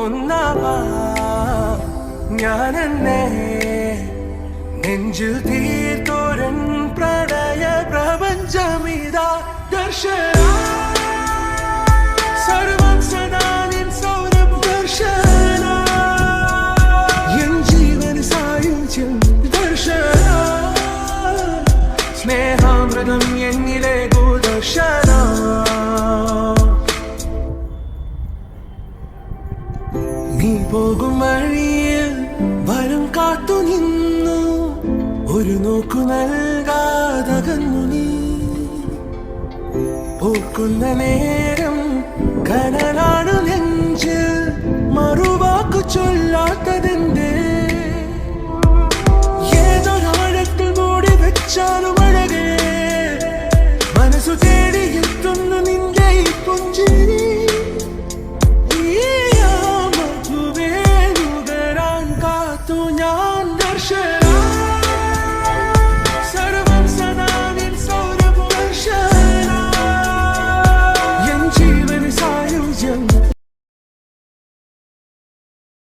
ഒന്നാവാ ഞാനെന്നെ നെഞ്ചിൽ തീർത്തോരൻ പ്രണയ പ്രപഞ്ചമിതാ ദർശന സർവം സദാ നിൻ സൗരഭ ദർശന എൻ ജീവൻ സായുജ്യം ദർശന സ്നേഹാമൃതം എന്നിലെ ദർശന നീ പോകും വഴിയിൽ വരം കാത്തു നിന്നു ഒരു നോക്കു നൽകാതകന്നു നീ ഓർക്കുന്ന നേരം കനലാണു നെഞ്ചിൽ മറുവാക്കു ചൊല്ലാത്തതെന്തേ ഏതൊരാഴത്തിൽ മൂടി വെച്ചാലും